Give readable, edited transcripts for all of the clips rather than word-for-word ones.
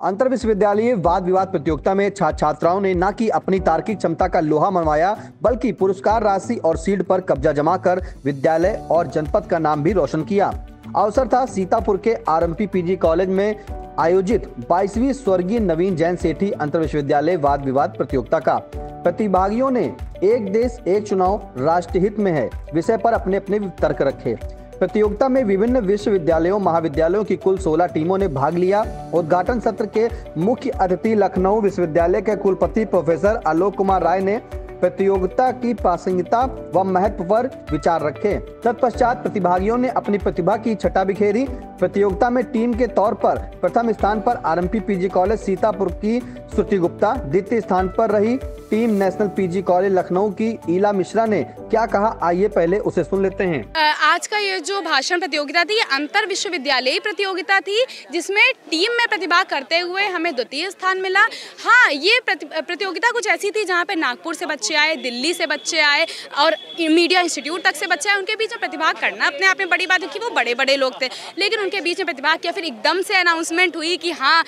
अंतर विश्वविद्यालय वाद विवाद प्रतियोगिता में छात्र छात्राओं ने न कि अपनी तार्किक क्षमता का लोहा मनवाया, बल्कि पुरस्कार राशि और सीट पर कब्जा जमाकर विद्यालय और जनपद का नाम भी रोशन किया। अवसर था सीतापुर के आरएमपी पीजी कॉलेज में आयोजित 22वीं स्वर्गीय नवीन जैन सेठी अंतर विश्वविद्यालय वाद विवाद प्रतियोगिता का। प्रतिभागियों ने एक देश एक चुनाव राष्ट्र हित में है विषय पर अपने अपने तर्क रखे। प्रतियोगिता में विभिन्न विश्वविद्यालयों महाविद्यालयों की कुल 16 टीमों ने भाग लिया। उद्घाटन सत्र के मुख्य अतिथि लखनऊ विश्वविद्यालय के कुलपति प्रोफेसर आलोक कुमार राय ने प्रतियोगिता की प्रासंगिकता व महत्व पर विचार रखे। तत्पश्चात प्रतिभागियों ने अपनी प्रतिभा की छटा बिखेरी। प्रतियोगिता में टीम के तौर पर प्रथम स्थान पर आरएमपी पीजी कॉलेज सीतापुर की श्रुति गुप्ता, द्वितीय स्थान पर रही team national PG college Lucknow की ईला मिश्रा ने क्या कहा, आइए पहले उसे सुन लेते हैं। आज का ये जो भाषण प्रतियोगिता थी, ये अंतर विश्वविद्यालय प्रतियोगिता थी, जिसमें टीम में प्रतिभा करते हुए हमें द्वितीय स्थान मिला। हाँ, ये प्रतियोगिता कुछ ऐसी थी जहाँ पे नागपुर से बच्चे आए, दिल्ली से बच्चे आए और मीडिया इंस्टीट्यूट तक से बच्चे आए। उनके बीच में प्रतिभा करना अपने आप में बड़ी बात है कि वो बड़े बड़े लोग थे, लेकिन उनके बीच में प्रतिभा किया। फिर एकदम से अनाउंसमेंट हुई कि हाँ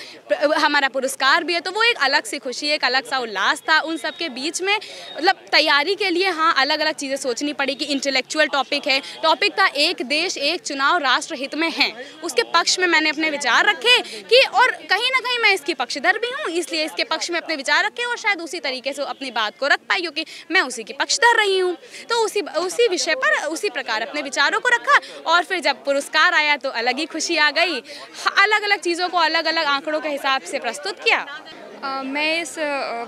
हमारा पुरस्कार भी है, तो वो एक अलग सी खुशी, एक अलग सा उल्लास था। उन सबके बीच में मतलब तैयारी के लिए हाँ अलग अलग चीज़ें सोचनी पड़ी कि इंटेलेक्चुअल टॉपिक है, टॉपिक था एक देश एक चुनाव राष्ट्र हित में है, उसके पक्ष में मैंने अपने विचार रखे कि और कहीं ना कहीं मैं इसकी पक्षधर भी हूँ, इसलिए इसके पक्ष में अपने विचार रखे और शायद उसी तरीके से अपनी बात को रख पाई क्योंकि मैं उसी की पक्षधर रही हूँ। तो उसी विषय पर उसी प्रकार अपने विचारों को रखा और फिर जब पुरस्कार आया तो अलग ही खुशी आ गई। अलग अलग चीज़ों को अलग अलग आंकड़ों के हिसाब से प्रस्तुत किया। मैं इस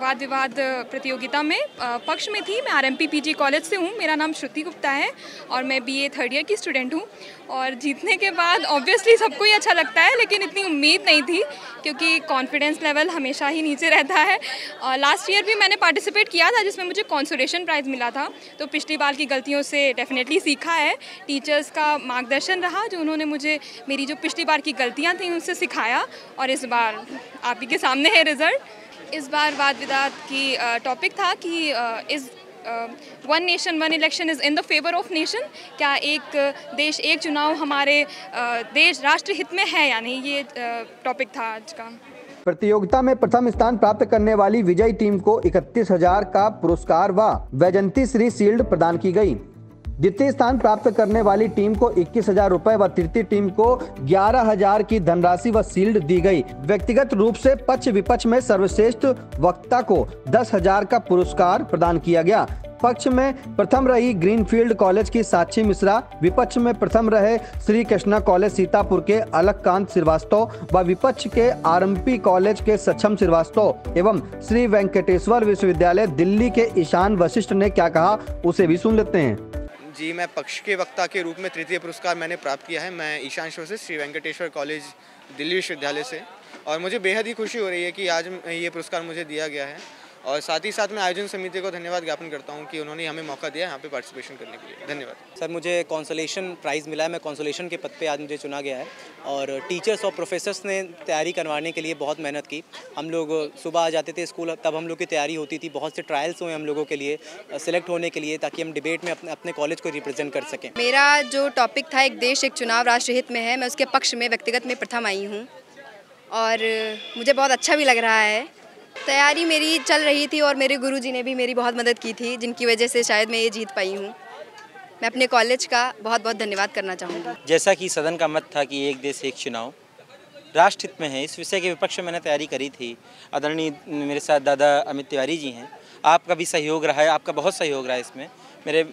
वाद विवाद प्रतियोगिता में पक्ष में थी। मैं आरएमपी पीजी कॉलेज से हूँ। मेरा नाम श्रुति गुप्ता है और मैं बीए थर्ड ईयर की स्टूडेंट हूँ। और जीतने के बाद ऑब्वियसली सबको ही अच्छा लगता है, लेकिन इतनी उम्मीद नहीं थी क्योंकि कॉन्फिडेंस लेवल हमेशा ही नीचे रहता है। और लास्ट ईयर भी मैंने पार्टिसिपेट किया था जिसमें मुझे कंसोलेशन प्राइज़ मिला था, तो पिछली बार की गलतियों से डेफिनेटली सीखा है। टीचर्स का मार्गदर्शन रहा जो उन्होंने मुझे मेरी जो पिछली बार की गलतियाँ थी उनसे सिखाया और इस बार आप ही के सामने है रिजल्ट। इस बार वाद विवाद की टॉपिक था कि इस one nation one election is in the favour of nation, क्या एक देश एक चुनाव हमारे देश राष्ट्र हित में है या नहीं, ये टॉपिक था आज का। प्रतियोगिता में प्रथम स्थान प्राप्त करने वाली विजयी टीम को 31,000 का पुरस्कार व वैजंती श्री शील्ड प्रदान की गई। द्वितीय स्थान प्राप्त करने वाली टीम को 21,000 रुपए व तृतीय टीम को 11,000 की धनराशि व शील्ड दी गई। व्यक्तिगत रूप से पक्ष विपक्ष में सर्वश्रेष्ठ वक्ता को 10,000 का पुरस्कार प्रदान किया गया। पक्ष में प्रथम रही ग्रीनफील्ड कॉलेज की साक्षी मिश्रा, विपक्ष में प्रथम रहे श्री कृष्णा कॉलेज सीतापुर के अलककांत श्रीवास्तव व विपक्ष के आरएमपी कॉलेज के सक्षम श्रीवास्तव एवं श्री वेंकटेश्वर विश्वविद्यालय दिल्ली के ईशान वशिष्ठ ने क्या कहा, उसे भी सुन लेते हैं। जी, मैं पक्ष के वक्ता के रूप में तृतीय पुरस्कार मैंने प्राप्त किया है। मैं ईशान वशिष्ठ श्री वेंकटेश्वर कॉलेज दिल्ली विश्वविद्यालय से, और मुझे बेहद ही खुशी हो रही है कि आज ये पुरस्कार मुझे दिया गया है। और साथ ही साथ मैं आयोजन समिति को धन्यवाद ज्ञापन करता हूं कि उन्होंने हमें मौका दिया यहाँ पे पार्टिसिपेशन करने के लिए। धन्यवाद सर। मुझे कंसोलेशन प्राइज़ मिला है, मैं कंसोलेशन के पद पे आज मुझे चुना गया है और टीचर्स और प्रोफेसर्स ने तैयारी करवाने के लिए बहुत मेहनत की। हम लोग सुबह आ जाते थे स्कूल, तब हम लोग की तैयारी होती थी, बहुत से ट्रायल्स हुए हम लोगों के लिए सिलेक्ट होने के लिए ताकि हम डिबेट में अपने कॉलेज को रिप्रेजेंट कर सकें। मेरा जो टॉपिक था एक देश एक चुनाव राष्ट्र हित में है, मैं उसके पक्ष में व्यक्तिगत में प्रथम आई हूँ और मुझे बहुत अच्छा भी लग रहा है। तैयारी मेरी चल रही थी और मेरे गुरुजी ने भी मेरी बहुत मदद की थी, जिनकी वजह से शायद मैं ये जीत पाई हूँ। मैं अपने कॉलेज का बहुत बहुत धन्यवाद करना चाहूँगी। जैसा कि सदन का मत था कि एक देश एक चुनाव राष्ट्र हित में है, इस विषय के विपक्ष में मैंने तैयारी करी थी। आदरणीय मेरे साथ दादा अमित तिवारी जी हैं, आपका भी सहयोग रहा है, आपका बहुत सहयोग रहा है इसमें। मेरे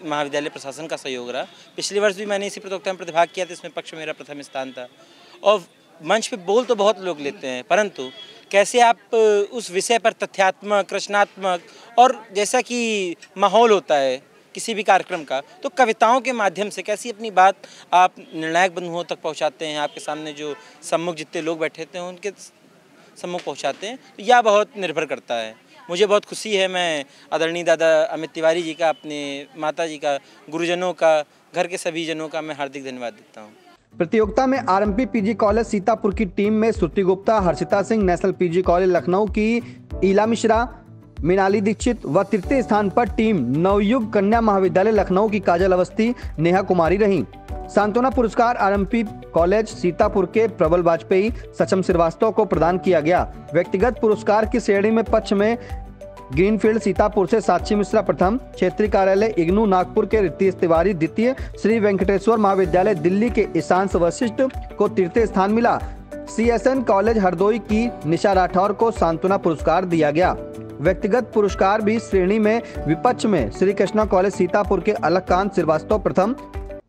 महाविद्यालय प्रशासन का सहयोग रहा। पिछले वर्ष भी मैंने इसी प्रतियोगिता में प्रतिभाग किया था, इसमें पक्ष में मेरा प्रथम स्थान था। और मंच पे बोल तो बहुत लोग लेते हैं, परंतु कैसे आप उस विषय पर तथ्यात्मक, रचनात्मक और जैसा कि माहौल होता है किसी भी कार्यक्रम का, तो कविताओं के माध्यम से कैसी अपनी बात आप निर्णायक बिंदुओं तक पहुंचाते हैं, आपके सामने जो सम्मुख जितने लोग बैठे थे उनके सम्मुख पहुंचाते हैं, तो यह बहुत निर्भर करता है। मुझे बहुत खुशी है, मैं आदरणीय दादा अमित तिवारी जी का, अपने माता जी का, गुरुजनों का, घर के सभी जनों का मैं हार्दिक धन्यवाद देता हूँ। प्रतियोगिता में आरएमपी पीजी कॉलेज सीतापुर की टीम में Shruti Gupta, Harshita Singh, national PG college Lucknow की ईला मिश्रा, मीनाली दीक्षित व तृतीय स्थान पर टीम नवयुग कन्या महाविद्यालय लखनऊ की काजल अवस्थी, नेहा कुमारी रहीं। सांत्वना पुरस्कार आरएमपी कॉलेज सीतापुर के प्रबल वाजपेयी, सचम श्रीवास्तव को प्रदान किया गया। व्यक्तिगत पुरस्कार की श्रेणी में पक्ष में ग्रीनफील्ड सीतापुर से साक्षी मिश्रा प्रथम, क्षेत्रीय कार्यालय इग्नू नागपुर के रितेश तिवारी द्वितीय, श्री वेंकटेश्वर महाविद्यालय दिल्ली के ईशांश वशिष्ठ को तृतीय स्थान मिला। सीएसएन कॉलेज हरदोई की निशा राठौर को सांत्वना पुरस्कार दिया गया। व्यक्तिगत पुरस्कार भी श्रेणी में विपक्ष में श्री कृष्णा कॉलेज सीतापुर के अलककांत श्रीवास्तव प्रथम,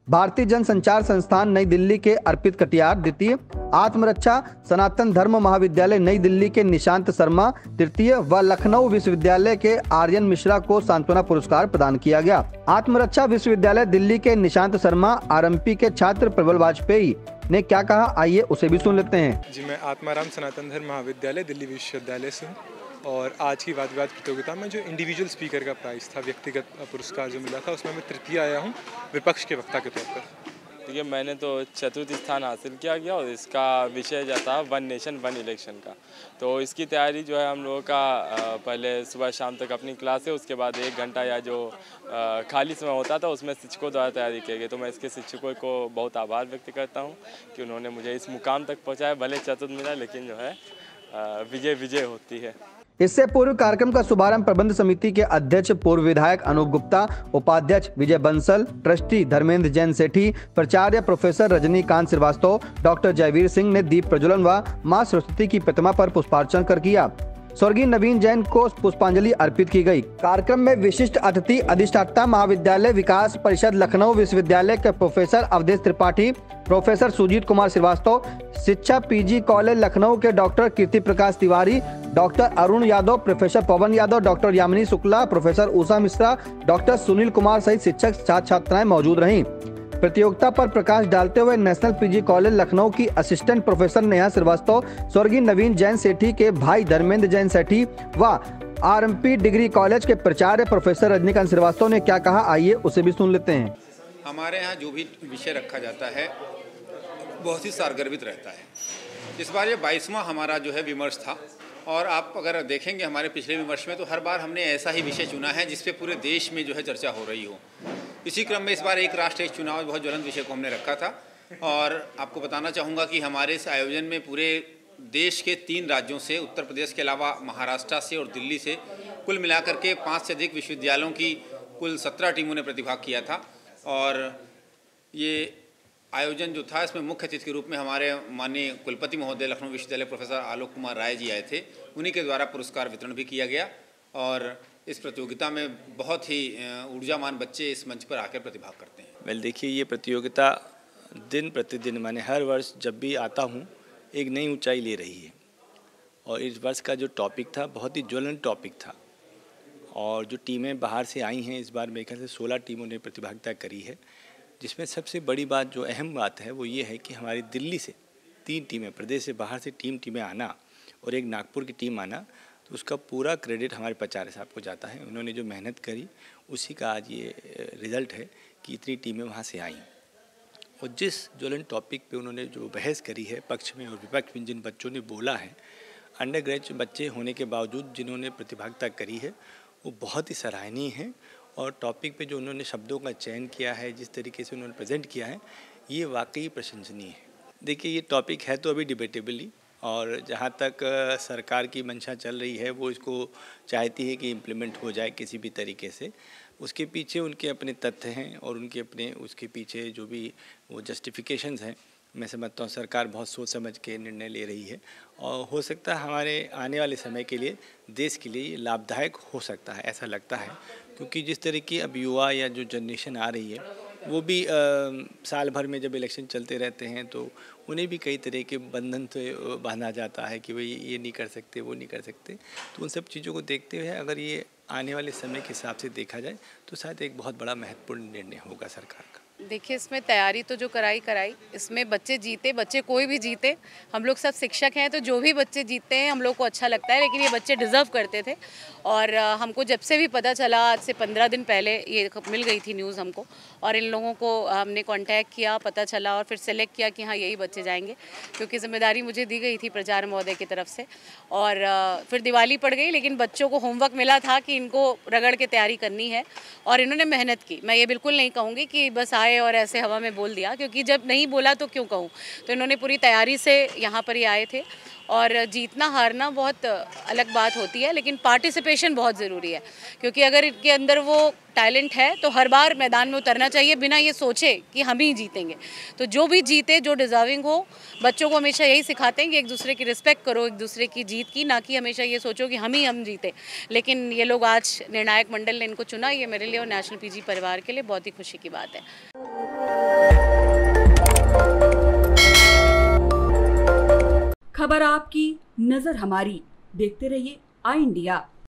भारतीय जन संचार संस्थान नई दिल्ली के अर्पित कटियार द्वितीय, आत्मरक्षा सनातन धर्म महाविद्यालय नई दिल्ली के निशांत शर्मा तृतीय व लखनऊ विश्वविद्यालय के आर्यन मिश्रा को सांत्वना पुरस्कार प्रदान किया गया। आत्मरक्षा विश्वविद्यालय दिल्ली के निशांत शर्मा आरएमपी के छात्र प्रबल वाजपेयी ने क्या कहा, आइए उसे भी सुन लेते हैं। जी, मैं आत्माराम सनातन धर्म महाविद्यालय दिल्ली विश्वविद्यालय से हूँ और आज की वाद विवाद प्रतियोगिता में जो इंडिविजुअल स्पीकर का प्राइस था, व्यक्तिगत पुरस्कार जो मिला था, उसमें मैं तृतीय आया हूँ विपक्ष के वक्ता के तौर पर। देखिए, मैंने तो चतुर्थ स्थान हासिल किया गया और इसका विषय जो था वन नेशन वन इलेक्शन का। तो इसकी तैयारी जो है हम लोगों का पहले सुबह शाम तक अपनी क्लास है, उसके बाद 1 घंटा या जो खाली समय होता था उसमें शिक्षकों द्वारा तैयारी की गई। तो मैं इसके शिक्षकों को बहुत आभार व्यक्त करता हूँ कि उन्होंने मुझे इस मुकाम तक पहुँचाया। भले चतुर्थ मिला लेकिन जो है विजय होती है। इससे पूर्व कार्यक्रम का शुभारंभ प्रबंध समिति के अध्यक्ष पूर्व विधायक अनूप गुप्ता, उपाध्यक्ष विजय बंसल, ट्रस्टी धर्मेंद्र जैन सेठी, प्राचार्य प्रोफेसर रजनीकांत श्रीवास्तव, डॉक्टर जयवीर सिंह ने दीप प्रज्वलन व मां सरस्वती की प्रतिमा पर पुष्पार्चन कर किया। स्वर्गीय नवीन जैन को पुष्पांजलि अर्पित की गई। कार्यक्रम में विशिष्ट अतिथि अधिष्ठाता महाविद्यालय विकास परिषद लखनऊ विश्वविद्यालय के प्रोफेसर अवधेश त्रिपाठी, प्रोफेसर सुजीत कुमार श्रीवास्तव, शिक्षा पीजी कॉलेज लखनऊ के डॉक्टर कीर्ति प्रकाश तिवारी, डॉक्टर अरुण यादव, प्रोफेसर पवन Yadav, doctor Yamini Shukla, professor Usha Mishra, doctor Sunil Kumar सहित शिक्षक छात्र छात्राएं मौजूद रहीं। प्रतियोगिता पर प्रकाश डालते हुए नेशनल पीजी कॉलेज लखनऊ की असिस्टेंट प्रोफेसर नेहा श्रीवास्तव, स्वर्गीय नवीन जैन सेठी के भाई धर्मेंद्र जैन सेठी व आरएमपी डिग्री कॉलेज के प्राचार्य प्रोफेसर रजनीकांत श्रीवास्तव ने क्या कहा, आइए उसे भी सुन लेते हैं। हमारे यहाँ जो भी विषय रखा जाता है बहुत ही सारगर्भित रहता है। इस बार ये 22वां हमारा जो है विमर्श था और आप अगर देखेंगे हमारे पिछले विमर्श में तो हर बार हमने ऐसा ही विषय चुना है जिस पे पूरे देश में जो है चर्चा हो रही हो। इसी क्रम में इस बार एक राष्ट्र एक चुनाव बहुत ज्वलंत विषय को हमने रखा था और आपको बताना चाहूँगा कि हमारे इस आयोजन में पूरे देश के 3 राज्यों से, उत्तर प्रदेश के अलावा महाराष्ट्र से और दिल्ली से कुल मिलाकर के 5 से अधिक विश्वविद्यालयों की कुल 17 टीमों ने प्रतिभाग किया था। और ये आयोजन जो था इसमें मुख्य अतिथि के रूप में हमारे माननीय कुलपति महोदय लखनऊ विश्वविद्यालय प्रोफेसर आलोक कुमार राय जी आए थे। उन्हीं के द्वारा पुरस्कार वितरण भी किया गया और इस प्रतियोगिता में बहुत ही ऊर्जावान बच्चे इस मंच पर आकर प्रतिभाग करते हैं। वेल देखिए, ये प्रतियोगिता दिन प्रतिदिन माने हर वर्ष जब भी आता हूँ एक नई ऊंचाई ले रही है और इस वर्ष का जो टॉपिक था बहुत ही ज्वलंत टॉपिक था और जो टीमें बाहर से आई हैं इस बार मेरे ख्याल से 16 टीमों ने प्रतिभागिता करी है, जिसमें सबसे बड़ी बात जो अहम बात है वो ये है कि हमारी दिल्ली से 3 टीमें, प्रदेश से बाहर से टीमें आना और एक नागपुर की टीम आना, तो उसका पूरा क्रेडिट हमारे प्राचार्य साहब को जाता है। उन्होंने जो मेहनत करी उसी का आज ये रिज़ल्ट है कि इतनी टीमें वहाँ से आईं और जिस ज्वलंत टॉपिक पे उन्होंने जो बहस करी है पक्ष में और विपक्ष में, जिन बच्चों ने बोला है, अंडर ग्रेजुएट बच्चे होने के बावजूद जिन्होंने प्रतिभागिता करी है वो बहुत ही सराहनीय है और टॉपिक पे जो उन्होंने शब्दों का चयन किया है, जिस तरीके से उन्होंने प्रेजेंट किया है, ये वाकई प्रशंसनीय है। देखिए, ये टॉपिक है तो अभी डिबेटेबली और जहाँ तक सरकार की मंशा चल रही है वो इसको चाहती है कि इम्प्लीमेंट हो जाए किसी भी तरीके से। उसके पीछे उनके अपने तथ्य हैं और उनके अपने उसके पीछे जो भी वो जस्टिफिकेशंस हैं, मैं समझता हूँ सरकार बहुत सोच समझ के निर्णय ले रही है और हो सकता है हमारे आने वाले समय के लिए, देश के लिए ये लाभदायक हो सकता है, ऐसा लगता है। क्योंकि जिस तरह की अब युवा या जो जनरेशन आ रही है वो भी साल भर में जब इलेक्शन चलते रहते हैं तो उन्हें भी कई तरह के बंधन से बांधा जाता है कि भाई ये नहीं कर सकते, वो नहीं कर सकते। तो उन सब चीज़ों को देखते हुए अगर ये आने वाले समय के हिसाब से देखा जाए तो शायद एक बहुत बड़ा महत्वपूर्ण निर्णय होगा सरकार का। देखिए, इसमें तैयारी तो जो कराई, इसमें बच्चे जीते, बच्चे कोई भी जीते, हम लोग सब शिक्षक हैं तो जो भी बच्चे जीतते हैं हम लोग को अच्छा लगता है, लेकिन ये बच्चे डिज़र्व करते थे। और हमको जब से भी पता चला, आज से 15 दिन पहले ये मिल गई थी न्यूज़ हमको, और इन लोगों को हमने कांटेक्ट किया, पता चला और फिर सेलेक्ट किया कि हाँ यही बच्चे जाएंगे, क्योंकि जिम्मेदारी मुझे दी गई थी प्राचार्य महोदय की तरफ से। और फिर दिवाली पड़ गई, लेकिन बच्चों को होमवर्क मिला था कि इनको रगड़ के तैयारी करनी है, और इन्होंने मेहनत की। मैं ये बिल्कुल नहीं कहूँगी कि बस आए और ऐसे हवा में बोल दिया, क्योंकि जब नहीं बोला तो क्यों कहूँ। तो इन्होंने पूरी तैयारी से यहाँ पर ही आए थे, और जीतना हारना बहुत अलग बात होती है, लेकिन पार्टिसिपेशन बहुत ज़रूरी है, क्योंकि अगर इनके अंदर वो टैलेंट है तो हर बार मैदान में उतरना चाहिए बिना ये सोचे कि हम ही जीतेंगे। तो जो भी जीते, जो डिज़र्विंग हो, बच्चों को हमेशा यही सिखाते हैं कि एक दूसरे की रिस्पेक्ट करो, एक दूसरे की जीत की, ना कि हमेशा ये सोचो कि हम जीते। लेकिन ये लोग आज निर्णायक मंडल ने इनको चुना, ये मेरे लिए और नेशनल पीजी परिवार के लिए बहुत ही खुशी की बात है। खबर आपकी, नजर हमारी। देखते रहिए आई इंडिया।